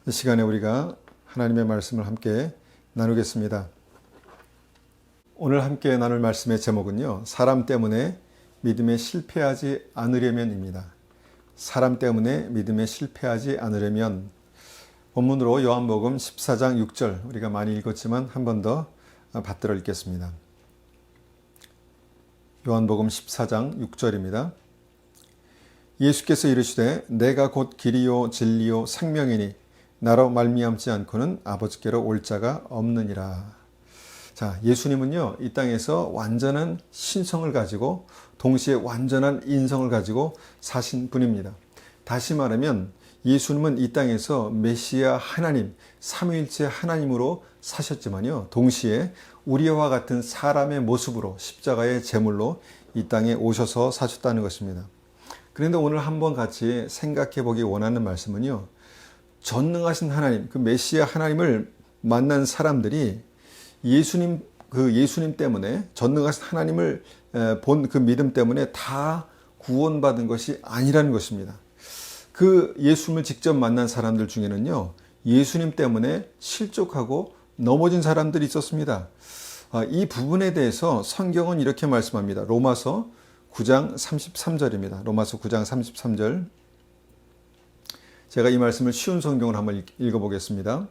이 시간에 우리가 하나님의 말씀을 함께 나누겠습니다. 오늘 함께 나눌 말씀의 제목은요, 사람 때문에 믿음에 실패하지 않으려면입니다. 사람 때문에 믿음에 실패하지 않으려면. 본문으로 요한복음 14장 6절, 우리가 많이 읽었지만 한 번 더 받들어 읽겠습니다. 요한복음 14장 6절입니다. 예수께서 이르시되 내가 곧 길이요 진리요 생명이니 나로 말미암지 않고는 아버지께로 올 자가 없느니라. 자, 예수님은요, 이 땅에서 완전한 신성을 가지고 동시에 완전한 인성을 가지고 사신 분입니다. 다시 말하면 예수님은 이 땅에서 메시아 하나님, 삼위일체 하나님으로 사셨지만요, 동시에 우리와 같은 사람의 모습으로 십자가의 제물로 이 땅에 오셔서 사셨다는 것입니다. 그런데 오늘 한번 같이 생각해 보기 원하는 말씀은요, 전능하신 하나님, 그 메시아 하나님을 만난 사람들이 예수님 때문에, 전능하신 하나님을 본 그 믿음 때문에 다 구원받은 것이 아니라는 것입니다. 그 예수님을 직접 만난 사람들 중에는요, 예수님 때문에 실족하고 넘어진 사람들이 있었습니다. 이 부분에 대해서 성경은 이렇게 말씀합니다. 로마서 9장 33절입니다. 로마서 9장 33절. 제가 이 말씀을 쉬운 성경을 한번 읽어보겠습니다.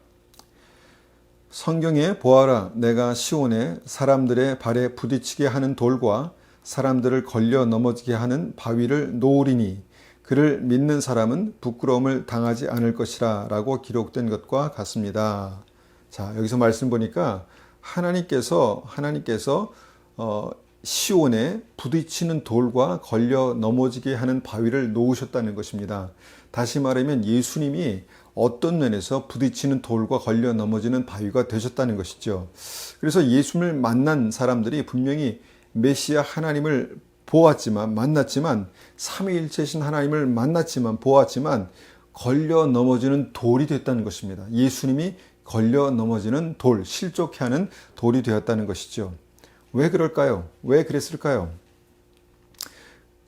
성경에 보아라, 내가 시온에 사람들의 발에 부딪히게 하는 돌과 사람들을 걸려 넘어지게 하는 바위를 놓으리니 그를 믿는 사람은 부끄러움을 당하지 않을 것이라 라고 기록된 것과 같습니다. 자, 여기서 말씀 보니까 하나님께서 시온에 부딪히는 돌과 걸려 넘어지게 하는 바위를 놓으셨다는 것입니다. 다시 말하면 예수님이 어떤 면에서 부딪히는 돌과 걸려 넘어지는 바위가 되셨다는 것이죠. 그래서 예수님을 만난 사람들이 분명히 메시아 하나님을 만났지만 삼위일체신 하나님을 만났지만 보았지만 걸려 넘어지는 돌이 됐다는 것입니다. 예수님이 걸려 넘어지는 돌, 실족해 하는 돌이 되었다는 것이죠. 왜 그럴까요? 왜 그랬을까요?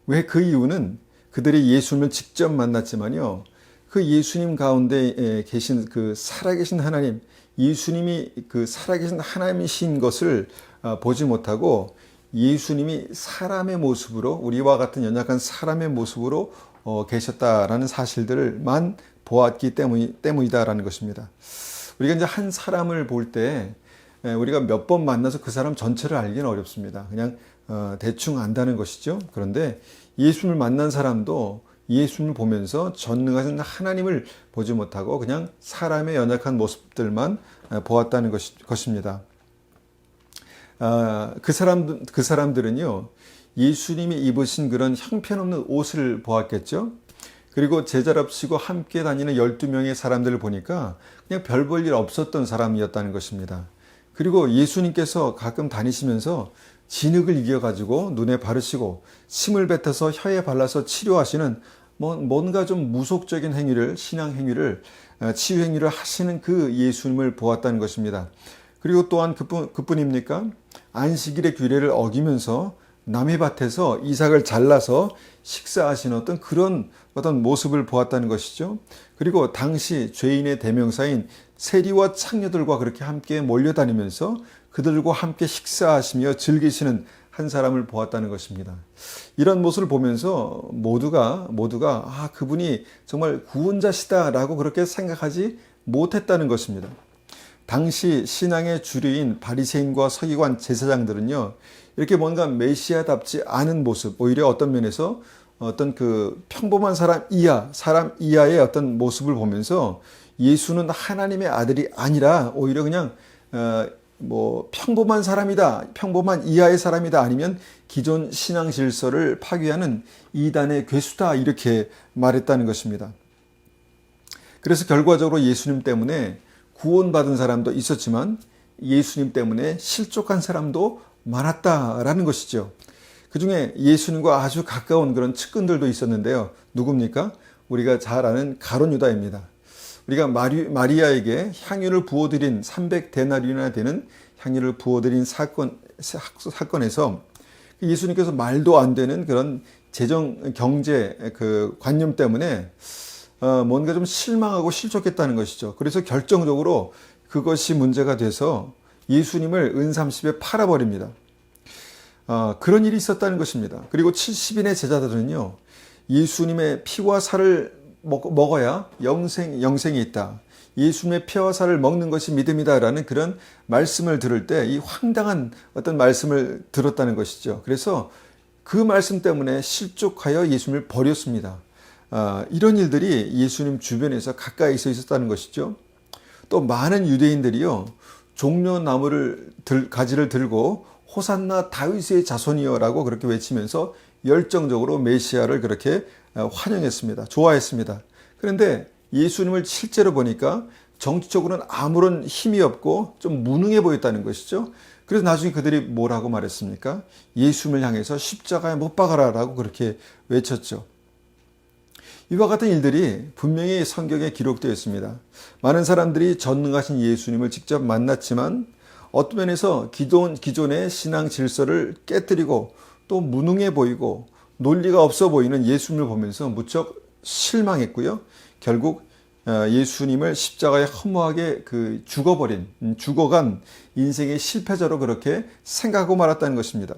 왜 그 이유는 그들이 예수님을 직접 만났지만요, 그 예수님 가운데 계신 그 살아계신 하나님, 예수님이 그 살아계신 하나님이신 것을 보지 못하고 예수님이 사람의 모습으로, 우리와 같은 연약한 사람의 모습으로 계셨다라는 사실들만 보았기 때문이다라는 것입니다. 우리가 이제 한 사람을 볼 때 우리가 몇 번 만나서 그 사람 전체를 알기는 어렵습니다. 그냥 대충 안다는 것이죠. 그런데 예수님을 만난 사람도 예수님을 보면서 전능하신 하나님을 보지 못하고 그냥 사람의 연약한 모습들만 보았다는 것입니다. 그 사람들은요, 예수님이 입으신 그런 형편없는 옷을 보았겠죠. 그리고 제자랍시고 함께 다니는 12명의 사람들을 보니까 그냥 별 볼 일 없었던 사람이었다는 것입니다. 그리고 예수님께서 가끔 다니시면서 진흙을 이겨가지고 눈에 바르시고 침을 뱉어서 혀에 발라서 치료하시는 뭔가 좀 무속적인 행위를, 신앙 행위를, 치유 행위를 하시는 그 예수님을 보았다는 것입니다. 그리고 또한 그뿐입니까? 안식일의 규례를 어기면서 남의 밭에서 이삭을 잘라서 식사하시는 그런 모습을 보았다는 것이죠. 그리고 당시 죄인의 대명사인 세리와 창녀들과 그렇게 함께 몰려다니면서 그들과 함께 식사하시며 즐기시는 한 사람을 보았다는 것입니다. 이런 모습을 보면서 모두가 그분이 정말 구원자시다라고 그렇게 생각하지 못했다는 것입니다. 당시 신앙의 주류인 바리새인과 서기관 제사장들은요, 이렇게 뭔가 메시아답지 않은 모습, 오히려 어떤 면에서 어떤 그 평범한 사람 이하의 어떤 모습을 보면서 예수는 하나님의 아들이 아니라 오히려 그냥 평범한 사람이다, 평범한 이하의 사람이다, 아니면 기존 신앙 질서를 파괴하는 이단의 괴수다, 이렇게 말했다는 것입니다. 그래서 결과적으로 예수님 때문에 구원받은 사람도 있었지만 예수님 때문에 실족한 사람도 많았다라는 것이죠. 그 중에 예수님과 아주 가까운 그런 측근들도 있었는데요. 누굽니까? 우리가 잘 아는 가룟 유다입니다. 우리가 마리아에게 향유를 부어드린 300데나리온이나 되는 향유를 부어드린 사건에서 예수님께서 말도 안 되는 그런 재정 경제 그 관념 때문에 뭔가 좀 실망하고 실족했다는 것이죠. 그래서 결정적으로 그것이 문제가 돼서 예수님을 은삼십에 팔아버립니다. 그런 일이 있었다는 것입니다. 그리고 70인의 제자들은요, 예수님의 피와 살을 먹어야 영생이 있다. 예수님의 피와 살을 먹는 것이 믿음이다라는 그런 말씀을 들을 때 이 황당한 어떤 말씀을 들었다는 것이죠. 그래서 그 말씀 때문에 실족하여 예수님을 버렸습니다. 이런 일들이 예수님 주변에서 가까이서 있었다는 것이죠. 또 많은 유대인들이요, 종려나무를 가지를 들고 호산나 다윗의 자손이여라고 그렇게 외치면서 열정적으로 메시아를 그렇게 환영했습니다. 좋아했습니다. 그런데 예수님을 실제로 보니까 정치적으로는 아무런 힘이 없고 좀 무능해 보였다는 것이죠. 그래서 나중에 그들이 뭐라고 말했습니까? 예수님을 향해서 십자가에 못 박아라라고 그렇게 외쳤죠. 이와 같은 일들이 분명히 성경에 기록되어 있습니다. 많은 사람들이 전능하신 예수님을 직접 만났지만 어떤 면에서 기존의 신앙 질서를 깨뜨리고 또 무능해 보이고 논리가 없어 보이는 예수님을 보면서 무척 실망했고요. 결국 예수님을 십자가에 허무하게 죽어간 인생의 실패자로 그렇게 생각하고 말았다는 것입니다.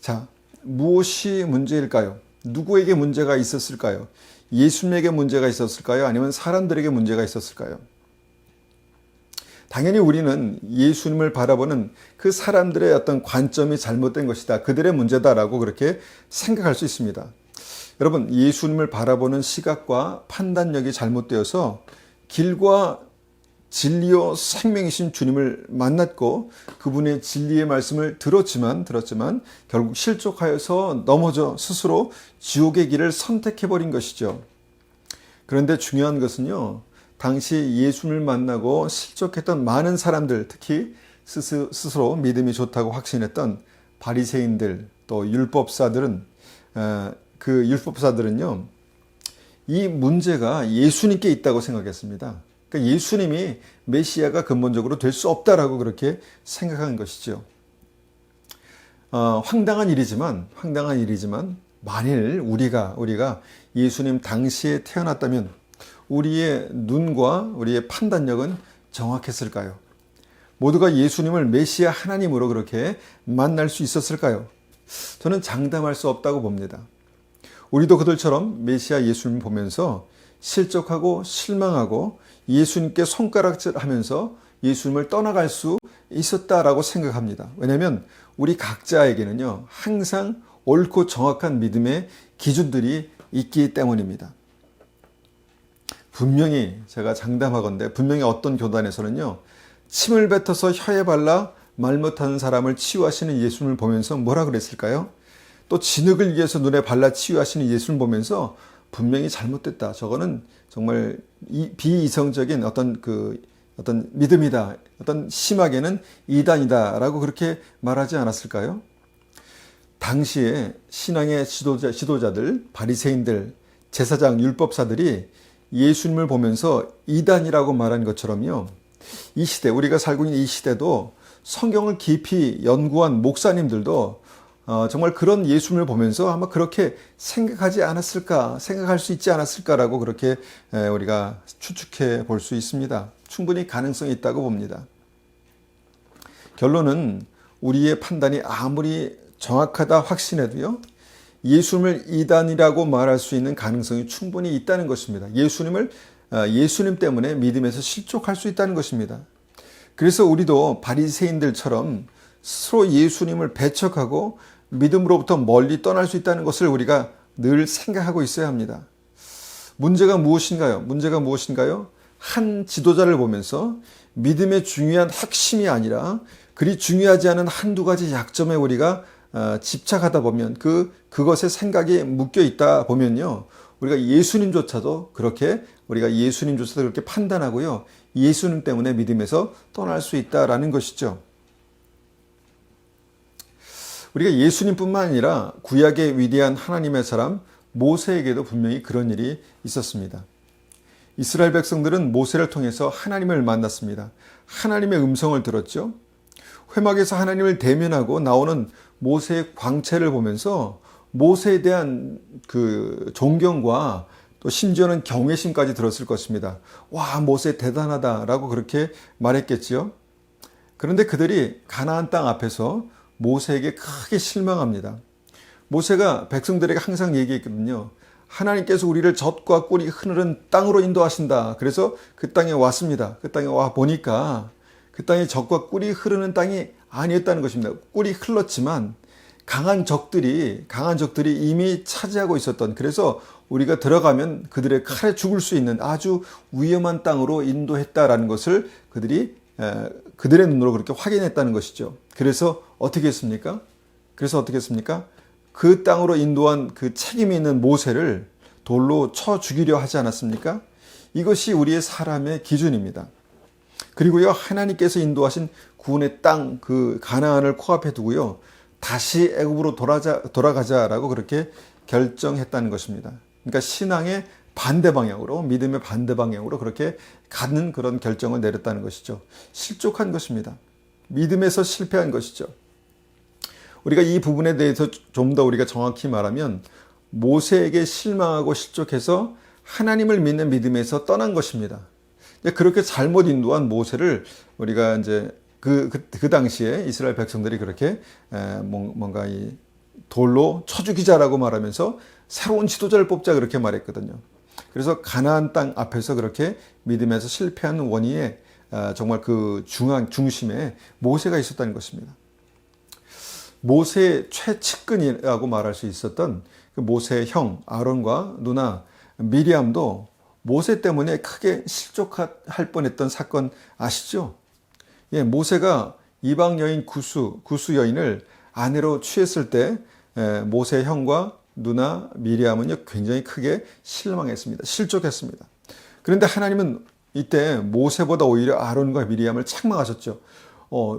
자, 무엇이 문제일까요? 누구에게 문제가 있었을까요? 예수님에게 문제가 있었을까요? 아니면 사람들에게 문제가 있었을까요? 당연히 우리는 예수님을 바라보는 그 사람들의 어떤 관점이 잘못된 것이다. 그들의 문제다라고 그렇게 생각할 수 있습니다. 여러분, 예수님을 바라보는 시각과 판단력이 잘못되어서 길과 진리요 생명이신 주님을 만났고 그분의 진리의 말씀을 들었지만 결국 실족하여서 넘어져 스스로 지옥의 길을 선택해버린 것이죠. 그런데 중요한 것은요, 당시 예수님을 만나고 실족했던 많은 사람들, 특히 스스로 믿음이 좋다고 확신했던 바리새인들, 또 율법사들은요, 이 문제가 예수님께 있다고 생각했습니다. 그러니까 예수님이 메시아가 근본적으로 될 수 없다라고 그렇게 생각한 것이죠. 황당한 일이지만 만일 우리가 예수님 당시에 태어났다면 우리의 눈과 우리의 판단력은 정확했을까요? 모두가 예수님을 메시아 하나님으로 그렇게 만날 수 있었을까요? 저는 장담할 수 없다고 봅니다. 우리도 그들처럼 메시아 예수님을 보면서 실족하고 실망하고 예수님께 손가락질하면서 예수님을 떠나갈 수 있었다라고 생각합니다. 왜냐하면 우리 각자에게는요, 항상 옳고 정확한 믿음의 기준들이 있기 때문입니다. 분명히 제가 장담하건대 분명히 어떤 교단에서는요, 침을 뱉어서 혀에 발라 말 못하는 사람을 치유하시는 예수님을 보면서 뭐라 그랬을까요? 또 진흙을 위해서 눈에 발라 치유하시는 예수님을 보면서 분명히 잘못됐다. 저거는 정말 비이성적인 어떤 믿음이다. 어떤 심하게는 이단이다라고 그렇게 말하지 않았을까요? 당시에 신앙의 지도자들, 바리새인들, 제사장, 율법사들이 예수님을 보면서 이단이라고 말한 것처럼요. 이 시대, 우리가 살고 있는 이 시대도 성경을 깊이 연구한 목사님들도 정말 그런 예수님을 보면서 아마 그렇게 생각할 수 있지 않았을까라고 그렇게 우리가 추측해 볼 수 있습니다. 충분히 가능성이 있다고 봅니다. 결론은 우리의 판단이 아무리 정확하다 확신해도요, 예수님을 이단이라고 말할 수 있는 가능성이 충분히 있다는 것입니다. 예수님 때문에 믿음에서 실족할 수 있다는 것입니다. 그래서 우리도 바리새인들처럼 스스로 예수님을 배척하고 믿음으로부터 멀리 떠날 수 있다는 것을 우리가 늘 생각하고 있어야 합니다. 문제가 무엇인가요? 한 지도자를 보면서 믿음의 중요한 핵심이 아니라 그리 중요하지 않은 한두 가지 약점에 우리가 집착하다 보면 그것에 생각이 묶여 있다 보면요, 우리가 예수님조차도 그렇게 판단하고요, 예수님 때문에 믿음에서 떠날 수 있다라는 것이죠. 우리가 예수님뿐만 아니라 구약의 위대한 하나님의 사람 모세에게도 분명히 그런 일이 있었습니다. 이스라엘 백성들은 모세를 통해서 하나님을 만났습니다. 하나님의 음성을 들었죠. 회막에서 하나님을 대면하고 나오는 모세의 광채를 보면서 모세에 대한 그 존경과 또 심지어는 경외심까지 들었을 것입니다. 와, 모세 대단하다라고 그렇게 말했겠지요. 그런데 그들이 가나안 땅 앞에서 모세에게 크게 실망합니다. 모세가 백성들에게 항상 얘기했거든요. 하나님께서 우리를 젖과 꿀이 흐르는 땅으로 인도하신다. 그래서 그 땅에 왔습니다. 그 땅에 와 보니까 그 땅에 젖과 꿀이 흐르는 땅이 아니었다는 것입니다. 꿀이 흘렀지만 강한 적들이 이미 차지하고 있었던, 그래서 우리가 들어가면 그들의 칼에 죽을 수 있는 아주 위험한 땅으로 인도했다라는 것을 그들의 눈으로 그렇게 확인했다는 것이죠. 그래서 어떻게 했습니까? 그 땅으로 인도한 그 책임이 있는 모세를 돌로 쳐 죽이려 하지 않았습니까? 이것이 우리의 사람의 기준입니다. 그리고요, 하나님께서 인도하신 구원의 땅, 그 가나안을 코앞에 두고요, 다시 애굽으로 돌아가자라고 그렇게 결정했다는 것입니다. 그러니까 신앙의 반대 방향으로, 믿음의 반대 방향으로 그렇게 가는 그런 결정을 내렸다는 것이죠. 실족한 것입니다. 믿음에서 실패한 것이죠. 우리가 이 부분에 대해서 좀 더 우리가 정확히 말하면 모세에게 실망하고 실족해서 하나님을 믿는 믿음에서 떠난 것입니다. 그렇게 잘못 인도한 모세를 우리가 이제 그 당시에 이스라엘 백성들이 그렇게 뭔가 이 돌로 쳐 죽이자라고 말하면서 새로운 지도자를 뽑자 그렇게 말했거든요. 그래서 가나안 땅 앞에서 그렇게 믿음에서 실패한 원인에 정말 그 중심에 모세가 있었다는 것입니다. 모세의 최측근이라고 말할 수 있었던 그 모세의 형 아론과 누나 미리암도 모세 때문에 크게 실족할 뻔했던 사건 아시죠? 예, 모세가 이방 여인 구스 여인을 아내로 취했을 때 모세의 형과 누나 미리암은 굉장히 크게 실망했습니다. 실족했습니다. 그런데 하나님은 이때 모세보다 오히려 아론과 미리암을 책망하셨죠.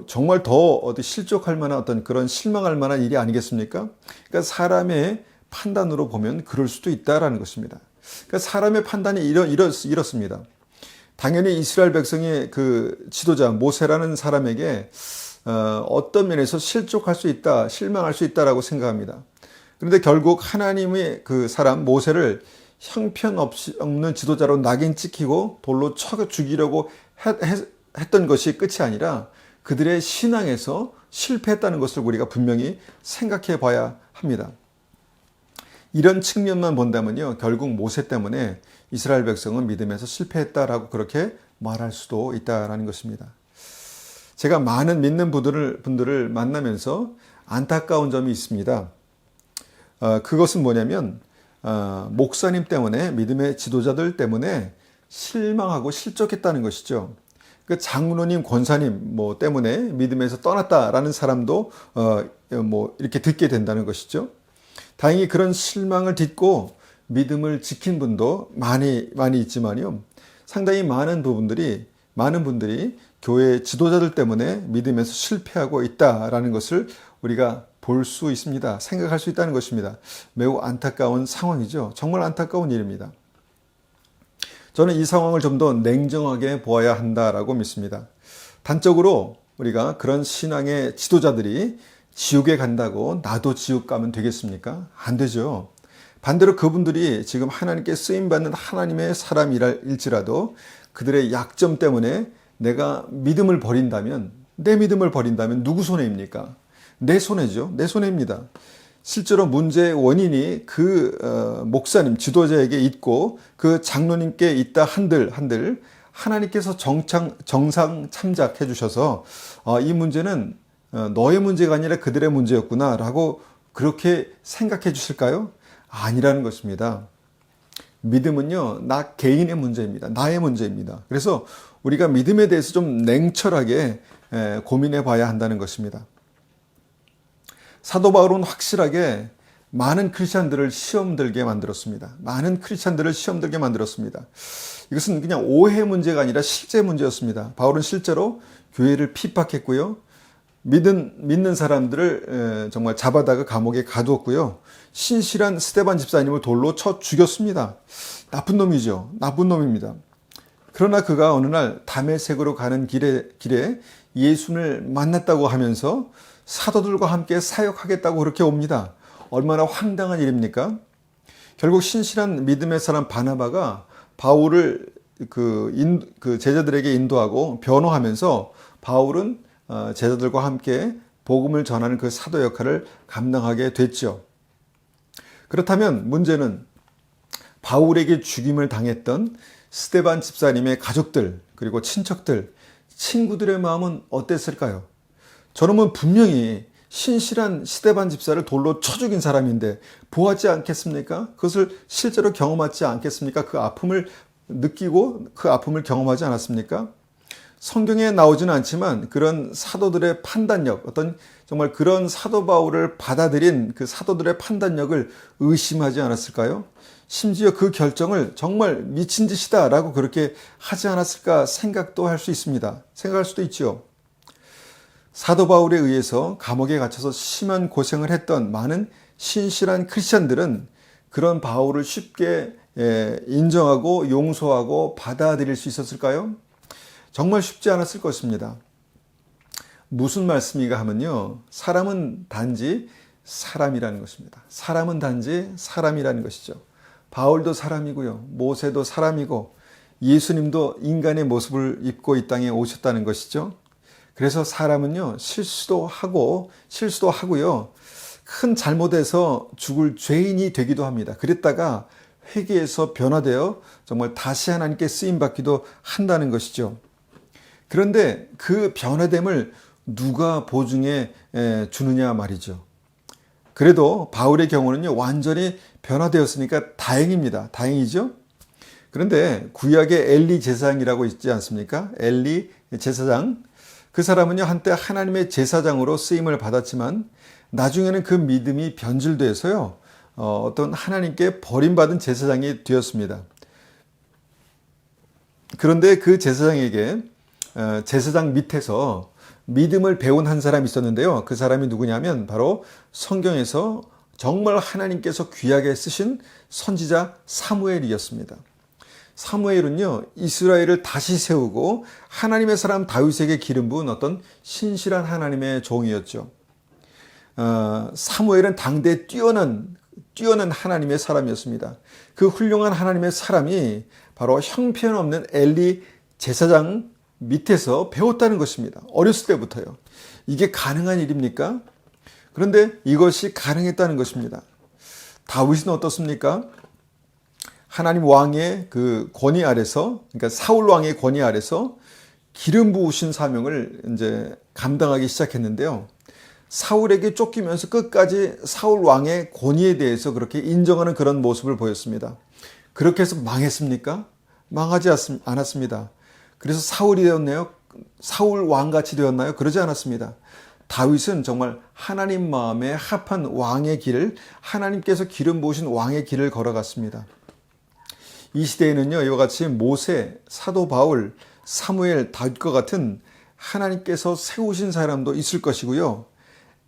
정말 더 실족할 만한 어떤 그런 실망할 만한 일이 아니겠습니까? 그러니까 사람의 판단으로 보면 그럴 수도 있다라는 것입니다. 그러니까 사람의 판단이 이렇습니다. 당연히 이스라엘 백성의 그 지도자 모세라는 사람에게 어떤 면에서 실족할 수 있다, 실망할 수 있다라고 생각합니다. 그런데 결국 하나님의 그 사람 모세를 형편없는 지도자로 낙인 찍히고 돌로 쳐 죽이려고 했던 것이 끝이 아니라 그들의 신앙에서 실패했다는 것을 우리가 분명히 생각해 봐야 합니다. 이런 측면만 본다면요, 결국 모세 때문에 이스라엘 백성은 믿음에서 실패했다라고 그렇게 말할 수도 있다라는 것입니다. 제가 많은 믿는 분들을 만나면서 안타까운 점이 있습니다. 그것은 뭐냐면 목사님 때문에, 믿음의 지도자들 때문에 실망하고 실족했다는 것이죠. 그 장로님, 권사님 때문에 믿음에서 떠났다라는 사람도 이렇게 듣게 된다는 것이죠. 다행히 그런 실망을 딛고 믿음을 지킨 분도 많이 있지만요, 상당히 많은 분들이 교회 지도자들 때문에 믿음에서 실패하고 있다라는 것을 우리가 볼 수 있습니다. 생각할 수 있다는 것입니다. 매우 안타까운 상황이죠. 정말 안타까운 일입니다. 저는 이 상황을 좀 더 냉정하게 보아야 한다라고 믿습니다. 단적으로 우리가 그런 신앙의 지도자들이 지옥에 간다고 나도 지옥 가면 되겠습니까? 안 되죠. 반대로 그분들이 지금 하나님께 쓰임받는 하나님의 사람일지라도 그들의 약점 때문에 내가 믿음을 버린다면, 내 믿음을 버린다면 누구 손해입니까? 내 손해죠. 내 손해입니다. 실제로 문제의 원인이 그 목사님, 지도자에게 있고 그 장로님께 있다 한들 하나님께서 정상 참작해 주셔서 이 문제는 너의 문제가 아니라 그들의 문제였구나 라고 그렇게 생각해 주실까요? 아니라는 것입니다. 믿음은요, 나 개인의 문제입니다. 나의 문제입니다. 그래서 우리가 믿음에 대해서 좀 냉철하게 고민해 봐야 한다는 것입니다. 사도 바울은 확실하게 많은 크리스찬들을 시험 들게 만들었습니다. 이것은 그냥 오해 문제가 아니라 실제 문제였습니다. 바울은 실제로 교회를 핍박했고요. 믿는 사람들을 정말 잡아다가 감옥에 가두었고요. 신실한 스데반 집사님을 돌로 쳐 죽였습니다. 나쁜 놈이죠. 나쁜 놈입니다. 그러나 그가 어느 날 다메섹으로 가는 길에 예수를 만났다고 하면서 사도들과 함께 사역하겠다고 그렇게 옵니다. 얼마나 황당한 일입니까? 결국 신실한 믿음의 사람 바나바가 바울을 그 제자들에게 인도하고 변호하면서 바울은 제자들과 함께 복음을 전하는 그 사도 역할을 감당하게 됐죠. 그렇다면 문제는 바울에게 죽임을 당했던 스데반 집사님의 가족들, 그리고 친척들, 친구들의 마음은 어땠을까요? 저놈은 분명히 신실한 스데반 집사를 돌로 쳐 죽인 사람인데 보았지 않겠습니까? 그것을 실제로 경험하지 않겠습니까? 그 아픔을 느끼고 그 아픔을 경험하지 않았습니까? 성경에 나오지는 않지만 그런 사도들의 판단력, 어떤 정말 그런 사도 바울을 받아들인 그 사도들의 판단력을 의심하지 않았을까요? 심지어 그 결정을 정말 미친 짓이다라고 그렇게 하지 않았을까 생각도 할 수 있습니다. 생각할 수도 있죠. 사도 바울에 의해서 감옥에 갇혀서 심한 고생을 했던 많은 신실한 크리스찬들은 그런 바울을 쉽게 인정하고 용서하고 받아들일 수 있었을까요? 정말 쉽지 않았을 것입니다. 무슨 말씀인가 하면요. 사람은 단지 사람이라는 것입니다. 사람은 단지 사람이라는 것이죠. 바울도 사람이고요. 모세도 사람이고 예수님도 인간의 모습을 입고 이 땅에 오셨다는 것이죠. 그래서 사람은요. 실수도 하고요. 큰 잘못에서 죽을 죄인이 되기도 합니다. 그랬다가 회개해서 변화되어 정말 다시 하나님께 쓰임받기도 한다는 것이죠. 그런데 그 변화됨을 누가 보증해 주느냐 말이죠. 그래도 바울의 경우는요, 완전히 변화되었으니까 다행입니다. 다행이죠? 그런데 구약의 엘리 제사장이라고 있지 않습니까? 엘리 제사장. 그 사람은요, 한때 하나님의 제사장으로 쓰임을 받았지만 나중에는 그 믿음이 변질돼서요, 어떤 하나님께 버림받은 제사장이 되었습니다. 그런데 그 제사장에게 제사장 밑에서 믿음을 배운 한 사람이 있었는데요. 그 사람이 누구냐면 바로 성경에서 정말 하나님께서 귀하게 쓰신 선지자 사무엘이었습니다. 사무엘은요, 이스라엘을 다시 세우고 하나님의 사람 다윗에게 기름 부은 어떤 신실한 하나님의 종이었죠. 사무엘은 당대에 뛰어난 하나님의 사람이었습니다. 그 훌륭한 하나님의 사람이 바로 형편없는 엘리 제사장 밑에서 배웠다는 것입니다. 어렸을 때부터요. 이게 가능한 일입니까? 그런데 이것이 가능했다는 것입니다. 다윗은 어떻습니까? 하나님 왕의 그 권위 아래서, 그러니까 사울 왕의 권위 아래서 기름 부으신 사명을 이제 감당하기 시작했는데요. 사울에게 쫓기면서 끝까지 사울 왕의 권위에 대해서 그렇게 인정하는 그런 모습을 보였습니다. 그렇게 해서 망했습니까? 망하지 않았습니다. 그래서 사울이 되었나요? 사울 왕같이 되었나요? 그러지 않았습니다. 다윗은 정말 하나님 마음에 합한 왕의 길을, 하나님께서 기름 부으신 왕의 길을 걸어갔습니다. 이 시대에는요, 이와 같이 모세, 사도 바울, 사무엘, 다윗과 같은 하나님께서 세우신 사람도 있을 것이고요.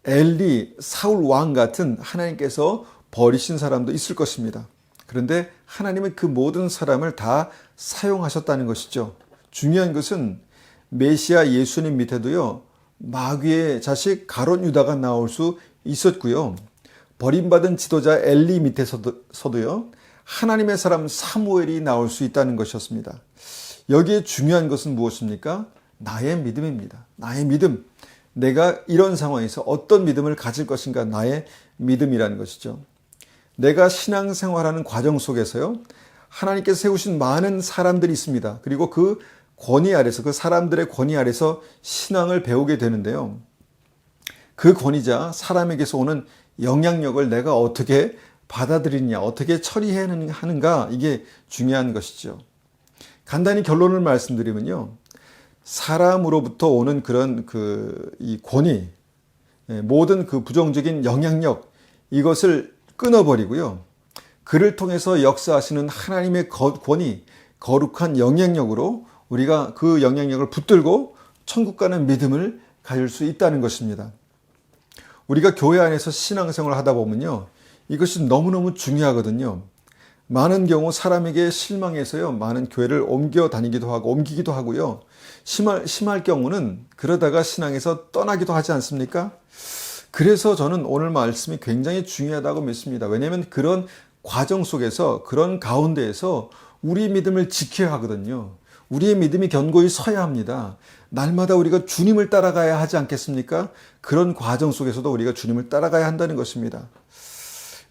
엘리, 사울 왕 같은 하나님께서 버리신 사람도 있을 것입니다. 그런데 하나님은 그 모든 사람을 다 사용하셨다는 것이죠. 중요한 것은 메시아 예수님 밑에도요, 마귀의 자식 가룟 유다가 나올 수 있었고요. 버림받은 지도자 엘리 밑에서도요, 하나님의 사람 사무엘이 나올 수 있다는 것이었습니다. 여기에 중요한 것은 무엇입니까? 나의 믿음입니다. 나의 믿음. 내가 이런 상황에서 어떤 믿음을 가질 것인가, 나의 믿음이라는 것이죠. 내가 신앙생활하는 과정 속에서요, 하나님께서 세우신 많은 사람들이 있습니다. 그리고 그 권위 아래서, 그 사람들의 권위 아래서 신앙을 배우게 되는데요. 그 권위자, 사람에게서 오는 영향력을 내가 어떻게 받아들이느냐, 어떻게 처리해야 하는가, 이게 중요한 것이죠. 간단히 결론을 말씀드리면요, 사람으로부터 오는 그런 이 권위, 모든 그 부정적인 영향력, 이것을 끊어버리고요, 그를 통해서 역사하시는 하나님의 권위, 거룩한 영향력으로 우리가 그 영향력을 붙들고 천국 가는 믿음을 가질 수 있다는 것입니다. 우리가 교회 안에서 신앙생활을 하다 보면요, 이것이 너무너무 중요하거든요. 많은 경우 사람에게 실망해서요, 많은 교회를 옮기기도 하고요. 심할 경우는 그러다가 신앙에서 떠나기도 하지 않습니까? 그래서 저는 오늘 말씀이 굉장히 중요하다고 믿습니다. 왜냐하면 그런 과정 속에서 그런 가운데에서 우리의 믿음을 지켜야 하거든요. 우리의 믿음이 견고히 서야 합니다. 날마다 우리가 주님을 따라가야 하지 않겠습니까? 그런 과정 속에서도 우리가 주님을 따라가야 한다는 것입니다.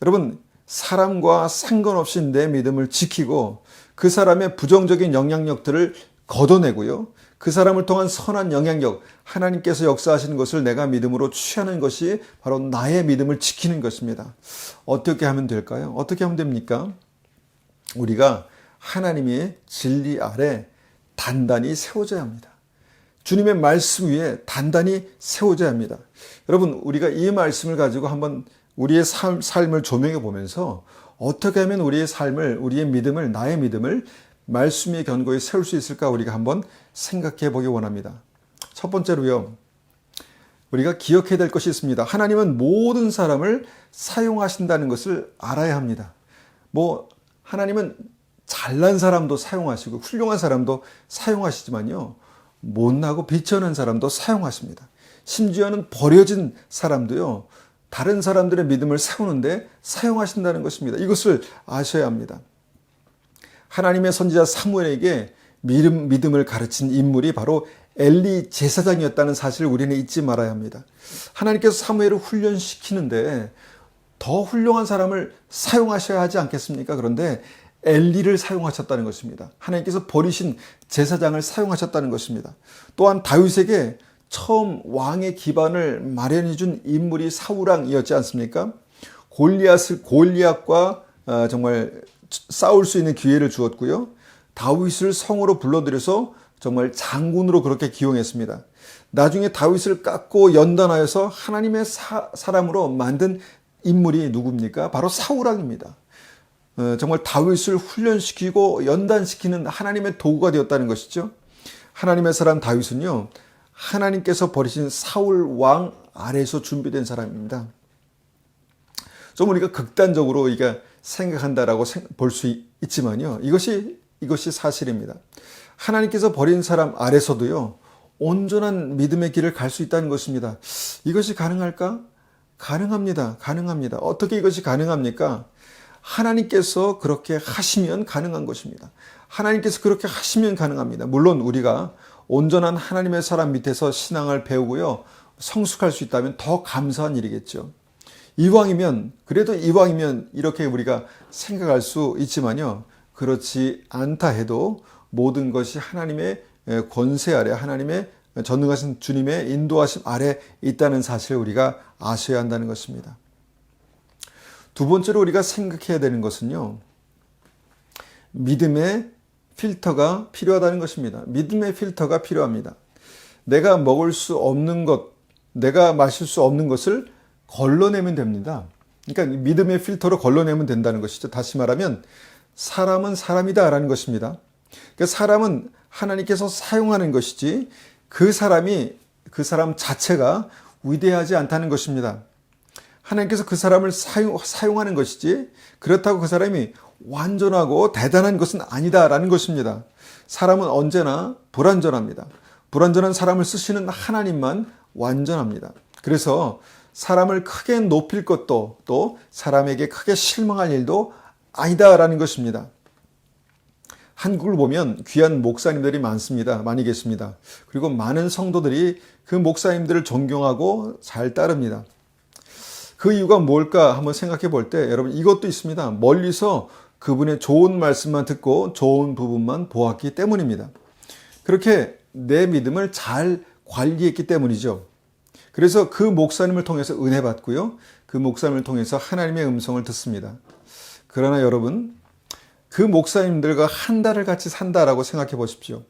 여러분, 사람과 상관없이 내 믿음을 지키고 그 사람의 부정적인 영향력들을 걷어내고요. 그 사람을 통한 선한 영향력, 하나님께서 역사하시는 것을 내가 믿음으로 취하는 것이 바로 나의 믿음을 지키는 것입니다. 어떻게 하면 될까요? 어떻게 하면 됩니까? 우리가 하나님의 진리 아래 단단히 세워져야 합니다. 주님의 말씀 위에 단단히 세워져야 합니다. 여러분, 우리가 이 말씀을 가지고 한번 우리의 삶을 조명해 보면서 어떻게 하면 우리의 삶을, 우리의 믿음을, 나의 믿음을 말씀 위에 견고히 세울 수 있을까 우리가 한번 생각해 보기 원합니다. 첫 번째로요, 우리가 기억해야 될 것이 있습니다. 하나님은 모든 사람을 사용하신다는 것을 알아야 합니다. 하나님은 잘난 사람도 사용하시고 훌륭한 사람도 사용하시지만요, 못나고 비천한 사람도 사용하십니다. 심지어는 버려진 사람도요, 다른 사람들의 믿음을 세우는데 사용하신다는 것입니다. 이것을 아셔야 합니다. 하나님의 선지자 사무엘에게 믿음을 가르친 인물이 바로 엘리 제사장이었다는 사실을 우리는 잊지 말아야 합니다. 하나님께서 사무엘을 훈련시키는데 더 훌륭한 사람을 사용하셔야 하지 않겠습니까? 그런데 엘리를 사용하셨다는 것입니다. 하나님께서 버리신 제사장을 사용하셨다는 것입니다. 또한 다윗에게 처음 왕의 기반을 마련해 준 인물이 사울왕이었지 않습니까? 골리앗과 정말 싸울 수 있는 기회를 주었고요. 다윗을 성으로 불러들여서 정말 장군으로 그렇게 기용했습니다. 나중에 다윗을 깎고 연단하여서 하나님의 사람으로 만든 인물이 누굽니까? 바로 사울왕입니다. 정말 다윗을 훈련시키고 연단시키는 하나님의 도구가 되었다는 것이죠. 하나님의 사람 다윗은요, 하나님께서 버리신 사울 왕 아래에서 준비된 사람입니다. 좀 우리가 극단적으로 생각한다라고 볼 수 있지만요, 이것이 사실입니다. 하나님께서 버린 사람 아래서도요, 온전한 믿음의 길을 갈 수 있다는 것입니다. 이것이 가능할까? 가능합니다. 가능합니다. 어떻게 이것이 가능합니까? 하나님께서 그렇게 하시면 가능한 것입니다. 하나님께서 그렇게 하시면 가능합니다. 물론 우리가 온전한 하나님의 사람 밑에서 신앙을 배우고요, 성숙할 수 있다면 더 감사한 일이겠죠. 그래도 이왕이면 이렇게 우리가 생각할 수 있지만요, 그렇지 않다 해도 모든 것이 하나님의 권세 아래, 하나님의 전능하신 주님의 인도하심 아래 있다는 사실을 우리가 아셔야 한다는 것입니다. 두 번째로 우리가 생각해야 되는 것은요, 믿음의 필터가 필요하다는 것입니다. 믿음의 필터가 필요합니다. 내가 먹을 수 없는 것, 내가 마실 수 없는 것을 걸러내면 됩니다. 그러니까 믿음의 필터로 걸러내면 된다는 것이죠. 다시 말하면 사람은 사람이다 라는 것입니다. 그러니까 사람은 하나님께서 사용하는 것이지 그 사람 자체가 위대하지 않다는 것입니다. 하나님께서 그 사람을 사용하는 것이지 그렇다고 그 사람이 완전하고 대단한 것은 아니다라는 것입니다. 사람은 언제나 불완전합니다. 불완전한 사람을 쓰시는 하나님만 완전합니다. 그래서 사람을 크게 높일 것도 또 사람에게 크게 실망할 일도 아니다라는 것입니다. 한국을 보면 귀한 목사님들이 많이 계십니다. 그리고 많은 성도들이 그 목사님들을 존경하고 잘 따릅니다. 그 이유가 뭘까 한번 생각해 볼 때 여러분, 이것도 있습니다. 멀리서 그분의 좋은 말씀만 듣고 좋은 부분만 보았기 때문입니다. 그렇게 내 믿음을 잘 관리했기 때문이죠. 그래서 그 목사님을 통해서 은혜 받고요, 그 목사님을 통해서 하나님의 음성을 듣습니다. 그러나 여러분, 그 목사님들과 한 달을 같이 산다라고 생각해 보십시오.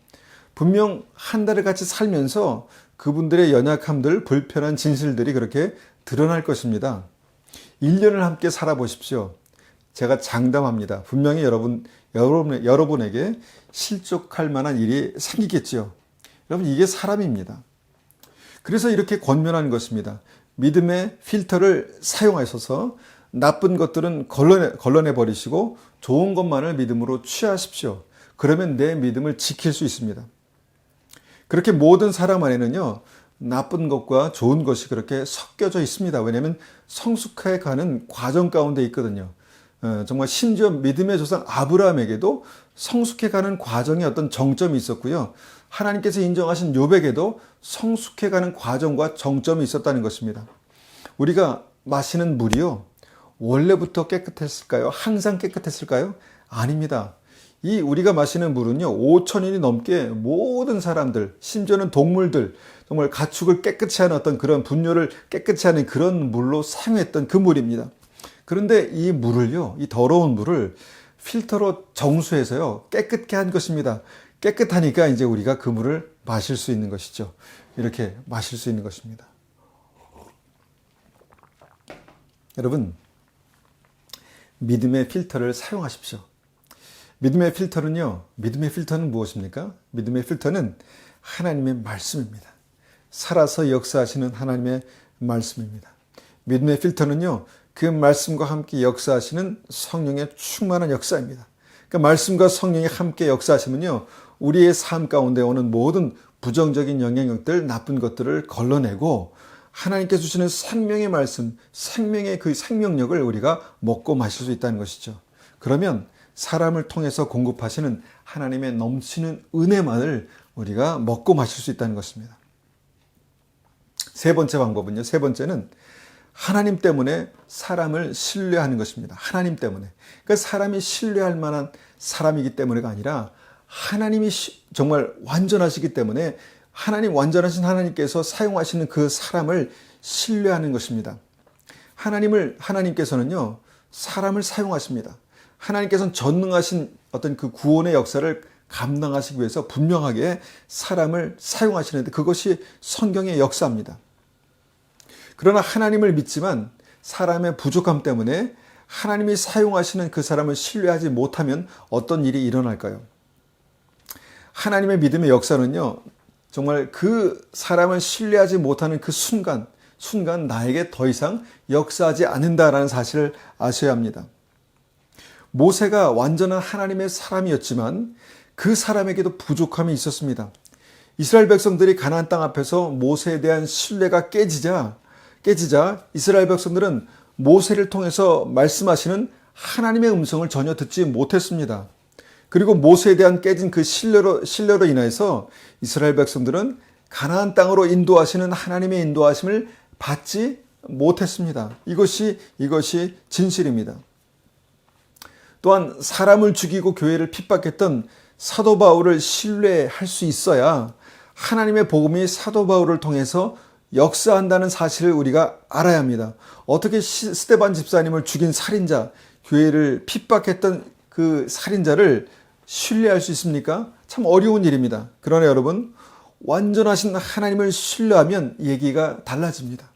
분명 한 달을 같이 살면서 그분들의 연약함들, 불편한 진실들이 그렇게 드러날 것입니다. 1년을 함께 살아보십시오. 제가 장담합니다. 분명히 여러분에게 실족할 만한 일이 생기겠죠. 여러분, 이게 사람입니다. 그래서 이렇게 권면하는 것입니다. 믿음의 필터를 사용하셔서 나쁜 것들은 걸러내 버리시고 좋은 것만을 믿음으로 취하십시오. 그러면 내 믿음을 지킬 수 있습니다. 그렇게 모든 사람 안에는요, 나쁜 것과 좋은 것이 그렇게 섞여져 있습니다. 왜냐하면 성숙해 가는 과정 가운데 있거든요. 정말 심지어 믿음의 조상 아브라함에게도 성숙해가는 과정에 어떤 정점이 있었고요. 하나님께서 인정하신 욥에게도 성숙해가는 과정과 정점이 있었다는 것입니다. 우리가 마시는 물이요, 원래부터 깨끗했을까요? 항상 깨끗했을까요? 아닙니다. 이 우리가 마시는 물은요, 5,000년이 넘게 모든 사람들, 심지어는 동물들, 정말 가축을 깨끗이 하는 어떤 그런 분뇨를 깨끗이 하는 그런 물로 사용했던 그 물입니다. 그런데 이 물을요, 이 더러운 물을 필터로 정수해서요, 깨끗게 한 것입니다. 깨끗하니까 이제 우리가 그 물을 마실 수 있는 것이죠. 이렇게 마실 수 있는 것입니다. 여러분, 믿음의 필터를 사용하십시오. 믿음의 필터는 무엇입니까? 믿음의 필터는 하나님의 말씀입니다. 살아서 역사하시는 하나님의 말씀입니다. 믿음의 필터는요, 그 말씀과 함께 역사하시는 성령의 충만한 역사입니다. 그 말씀과 성령이 함께 역사하시면요, 우리의 삶 가운데 오는 모든 부정적인 영향력들, 나쁜 것들을 걸러내고 하나님께서 주시는 생명의 말씀, 생명의 그 생명력을 우리가 먹고 마실 수 있다는 것이죠. 그러면 사람을 통해서 공급하시는 하나님의 넘치는 은혜만을 우리가 먹고 마실 수 있다는 것입니다. 세 번째 방법은요, 세 번째는 하나님 때문에 사람을 신뢰하는 것입니다. 하나님 때문에. 그러니까 사람이 신뢰할 만한 사람이기 때문에가 아니라 하나님이 정말 완전하시기 때문에 완전하신 하나님께서 사용하시는 그 사람을 신뢰하는 것입니다. 하나님께서는요, 사람을 사용하십니다. 하나님께서는 전능하신 어떤 그 구원의 역사를 감당하시기 위해서 분명하게 사람을 사용하시는데 그것이 성경의 역사입니다. 그러나 하나님을 믿지만 사람의 부족함 때문에 하나님이 사용하시는 그 사람을 신뢰하지 못하면 어떤 일이 일어날까요? 하나님의 믿음의 역사는요, 정말 그 사람을 신뢰하지 못하는 그 순간 나에게 더 이상 역사하지 않는다라는 사실을 아셔야 합니다. 모세가 완전한 하나님의 사람이었지만 그 사람에게도 부족함이 있었습니다. 이스라엘 백성들이 가나안 땅 앞에서 모세에 대한 신뢰가 깨지자 이스라엘 백성들은 모세를 통해서 말씀하시는 하나님의 음성을 전혀 듣지 못했습니다. 그리고 모세에 대한 깨진 그 신뢰로 인해서 이스라엘 백성들은 가나안 땅으로 인도하시는 하나님의 인도하심을 받지 못했습니다. 이것이 진실입니다. 또한 사람을 죽이고 교회를 핍박했던 사도 바울을 신뢰할 수 있어야 하나님의 복음이 사도 바울을 통해서 역사한다는 사실을 우리가 알아야 합니다. 어떻게 스데반 집사님을 죽인 살인자, 교회를 핍박했던 그 살인자를 신뢰할 수 있습니까? 참 어려운 일입니다. 그러나 여러분, 완전하신 하나님을 신뢰하면 얘기가 달라집니다.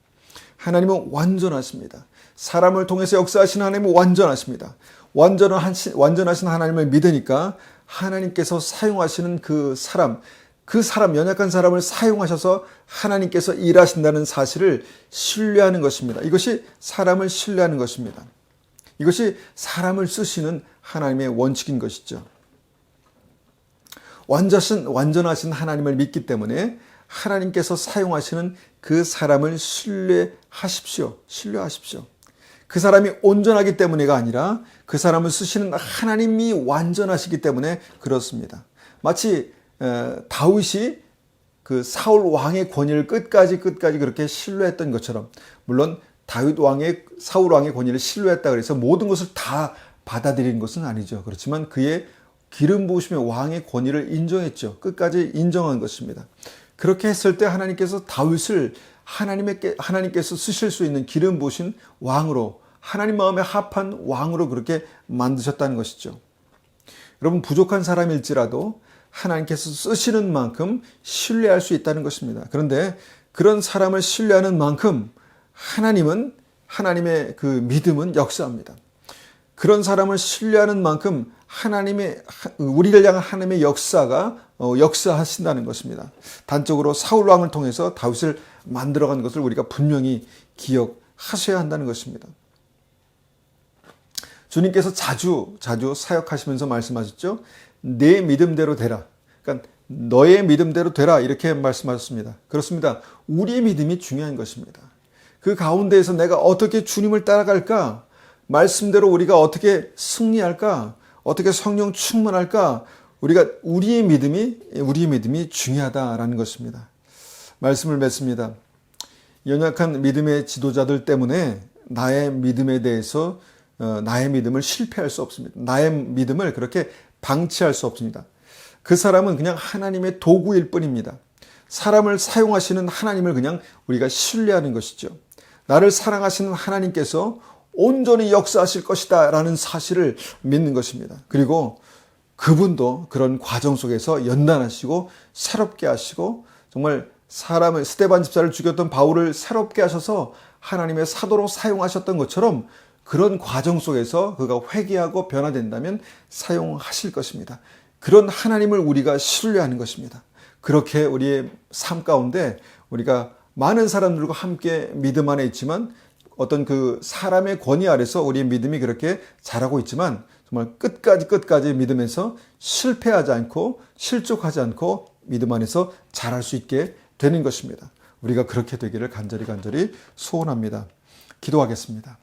하나님은 완전하십니다. 사람을 통해서 역사하신 하나님은 완전하십니다. 완전하신 하나님을 믿으니까 하나님께서 사용하시는 그 사람, 연약한 사람을 사용하셔서 하나님께서 일하신다는 사실을 신뢰하는 것입니다. 이것이 사람을 신뢰하는 것입니다. 이것이 사람을 쓰시는 하나님의 원칙인 것이죠. 완전하신 하나님을 믿기 때문에 하나님께서 사용하시는 그 사람을 신뢰하십시오. 그 사람이 온전하기 때문에가 아니라 그 사람을 쓰시는 하나님이 완전하시기 때문에 그렇습니다. 마치 다윗이 그 사울 왕의 권위를 끝까지 그렇게 신뢰했던 것처럼, 물론 사울 왕의 권위를 신뢰했다 그래서 모든 것을 다 받아들인 것은 아니죠. 그렇지만 그의 기름 부으심의 왕의 권위를 인정했죠. 끝까지 인정한 것입니다. 그렇게 했을 때 하나님께서 다윗을 하나님께서 쓰실 수 있는 기름 부으신 왕으로, 하나님 마음에 합한 왕으로 그렇게 만드셨다는 것이죠. 여러분, 부족한 사람일지라도 하나님께서 쓰시는 만큼 신뢰할 수 있다는 것입니다. 그런데 그런 사람을 신뢰하는 만큼 하나님의 그 믿음은 역사합니다. 그런 사람을 신뢰하는 만큼 우리를 향한 하나님의 역사가 역사하신다는 것입니다. 단적으로 사울 왕을 통해서 다윗을 만들어간 것을 우리가 분명히 기억하셔야 한다는 것입니다. 주님께서 자주 사역하시면서 말씀하셨죠. 내 믿음대로 되라. 그러니까 너의 믿음대로 되라, 이렇게 말씀하셨습니다. 그렇습니다. 우리의 믿음이 중요한 것입니다. 그 가운데에서 내가 어떻게 주님을 따라갈까? 말씀대로 우리가 어떻게 승리할까? 어떻게 성령 충만할까? 우리의 믿음이 중요하다라는 것입니다. 말씀을 맺습니다. 연약한 믿음의 지도자들 때문에 나의 믿음에 대해서 나의 믿음을 실패할 수 없습니다. 나의 믿음을 그렇게 방치할 수 없습니다. 그 사람은 그냥 하나님의 도구일 뿐입니다. 사람을 사용하시는 하나님을 그냥 우리가 신뢰하는 것이죠. 나를 사랑하시는 하나님께서 온전히 역사하실 것이다 라는 사실을 믿는 것입니다. 그리고 그분도 그런 과정 속에서 연단하시고 새롭게 하시고 정말 스데반 집사를 죽였던 바울을 새롭게 하셔서 하나님의 사도로 사용하셨던 것처럼 그런 과정 속에서 그가 회개하고 변화된다면 사용하실 것입니다. 그런 하나님을 우리가 신뢰하는 것입니다. 그렇게 우리의 삶 가운데 우리가 많은 사람들과 함께 믿음 안에 있지만 어떤 그 사람의 권위 아래서 우리의 믿음이 그렇게 자라고 있지만 정말 끝까지 믿음에서 실패하지 않고 실족하지 않고 믿음 안에서 자랄 수 있게 되는 것입니다. 우리가 그렇게 되기를 간절히 소원합니다. 기도하겠습니다.